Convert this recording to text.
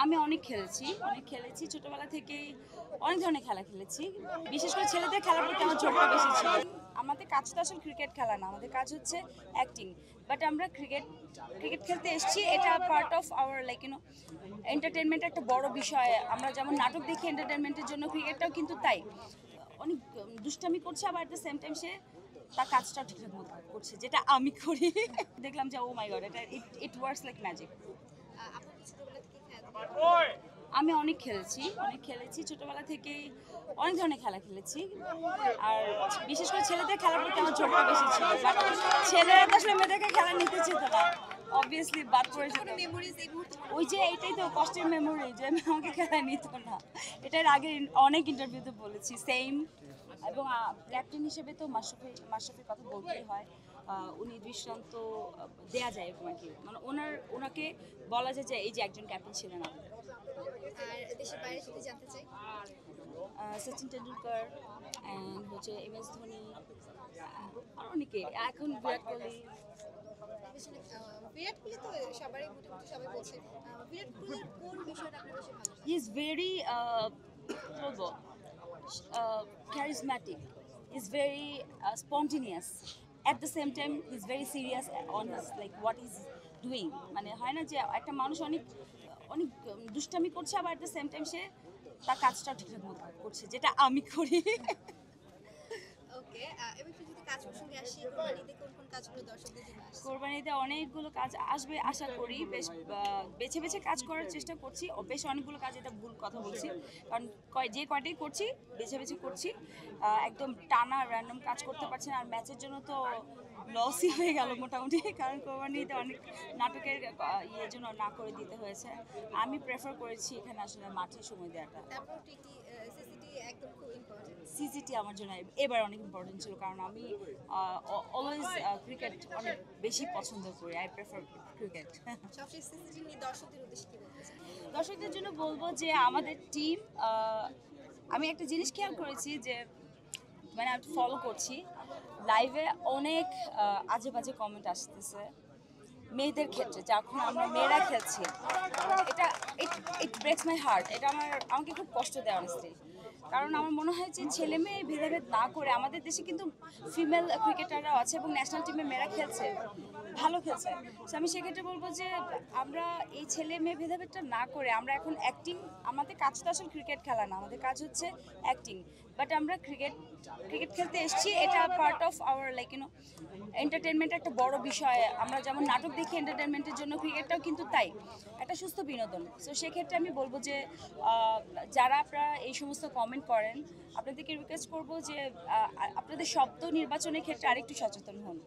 আমি অনেক খেলেছি ছোটবেলা থেকেই অনেক ধরনের খেলা খেলেছি। বিশেষ করে ছেলেদের খেলার প্রতি আমার ঝোঁকটা বেশি ছিল। আমাদের কাজ তো আসলে ক্রিকেট খেলা না, আমাদের কাজ হচ্ছে অ্যাক্টিং। বাট আমরা ক্রিকেট খেলতে এসেছি, এটা পার্ট অফ আওয়ার এন্টারটেনমেন্ট একটা বড় বিষয়। আমরা যেমন নাটক দেখি এন্টারটেনমেন্টের জন্য, ক্রিকেটটাও কিন্তু তাই। অনেক দুষ্টামি করছে, আবার এট দ্য সেম টাইম সে তার কাজটাও ঠিকঠাক মতো করছে, যেটা আমি করি। দেখলাম যে ও মাই গড, এটা ইট ওয়ার্কস লাইক ম্যাজিক। আমি অনেক খেলেছি ছোটবেলা থেকেই অনেক ধরনের খেলা খেলেছি। আর বিশেষ করে ছেলেদের খেলার প্রতি আমার ঝোঁকটা বেশি ছিল। বাট ছেলেরা তো আসলে মেয়েদেরকে খেলা নিতে চেত না, অবভিয়াসলি বাদ পড়ে যেত। ওই যে এইটাই তো কষ্টের মেমোরি, যে আমাকে খেলায় নিত না। এটার আগে অনেক ইন্টারভিউতে বলেছি সেম। এবং ক্যাপ্টেন হিসেবে তো মাশরাফির কথা বলতেই হয়। উনি দৃষ্টান্ত দেয়া যায় এরকম আর কি, মানে ওনাকে বলা যায় যে এই যে একজন ক্যাপ্টেন ছিলেন। আর দেশের বাইরে যদি জানতে চাই, সচিন টেন্ডুলকার অ্যান্ড হচ্ছে MS ধোনি, আর অনেকে, এখন বিরাট কোহলি। বিরাট কোহলি তো সবারই মোটামুটি সবাই বলছে। বিরাট কোহলির কোন বিষয়টা আপনার বেশি ভালো লাগে? হি ইজ ভেরি বলবো charismatic, is very spontaneous. At the same time, he's very serious on his what he's doing. মানে হয় না যে একটা মানুষ অনেক অনেক দুষ্টামি করছে, আবার at the same time সে তার কাজটাও ঠিকঠাক মতো করছে, যেটা আমি করি। ওকে, এবার যদি কাজ প্রসঙ্গে আসি, কোরবানিতে কোন কোন কাজগুলো দর্শকদের জন্য আসছে? কোরবানিতে অনেকগুলো কাজ আসবে আশা করি। বেশ বেছে বেছে কাজ করার চেষ্টা করছি। বেশ অনেকগুলো কাজ, এটা ভুল কথা বলছি, কারণ যে কয়টাই করছি বেছে বেছে করছি। একদম টানা র্যান্ডম কাজ করতে পারছি না। আর ম্যাচের জন্য তো লসই হয়ে গেল মোটামুটি, কারণ কোরবানিতে অনেক নাটকের ইয়ের জন্য না করে দিতে হয়েছে। আমি প্রেফার করেছি এখানে আসলে মাঠে সময় দেওয়াটা। তারপর টিটি সিসিটি একদম খুব ইম্পর্টেন্ট। সিসিটি আমার জন্য এবার অনেক ইম্পর্টেন্ট ছিল, কারণ আমি অলওয়েজ ক্রিকেট অনেক বেশি পছন্দ করি। I prefer cricket. সবশেষ সিসিটি নিয়ে দর্শকদের উদ্দেশ্যে কি বলতে চাই? দর্শকদের জন্য বলবো যে আমাদের টিম, আমি একটা জিনিস খেয়াল করেছি যে মানে আমি ফলো করছি, লাইভে অনেক আজে বাজে কমেন্ট আসতেছে মেয়েদের ক্ষেত্রে, যখন আমরা মেয়েরা খেলছি। এটা ইট ব্রেকস মাই হার্ট। এটা আমাকে খুব কষ্ট দেয় অনেস্টলি। কারণ আমার মনে হয় যে ছেলে মেয়ে ভেদাভেদ না করে, আমাদের দেশে কিন্তু ফিমেল ক্রিকেটাররাও আছে এবং ন্যাশনাল টিমে মেয়েরা খেলছে, ভালো খেলছে। তো আমি সেক্ষেত্রে বলবো যে আমরা এই ছেলে মেয়ে ভেদাভেদটা না করে, আমরা এখন অ্যাক্টিং, আমাদের কাজ তো আসলে ক্রিকেট খেলা না, আমাদের কাজ হচ্ছে অ্যাক্টিং। বাট আমরা ক্রিকেট খেলতে এসেছি, এটা পার্ট অফ আওয়ার এন্টারটেনমেন্ট একটা বড় বিষয়। আমরা যেমন নাটক দেখি এন্টারটেনমেন্টের জন্য, ক্রিকেটটাও কিন্তু তাই, একটা সুস্থ বিনোদন। সো সেক্ষেত্রে আমি বলবো যে যারা আপনারা এই সমস্ত কমেন্ট করেন, আপনাদেরকে রিকোয়েস্ট করবো যে আপনাদের শব্দ নির্বাচনের ক্ষেত্রে আরেকটু সচেতন হন।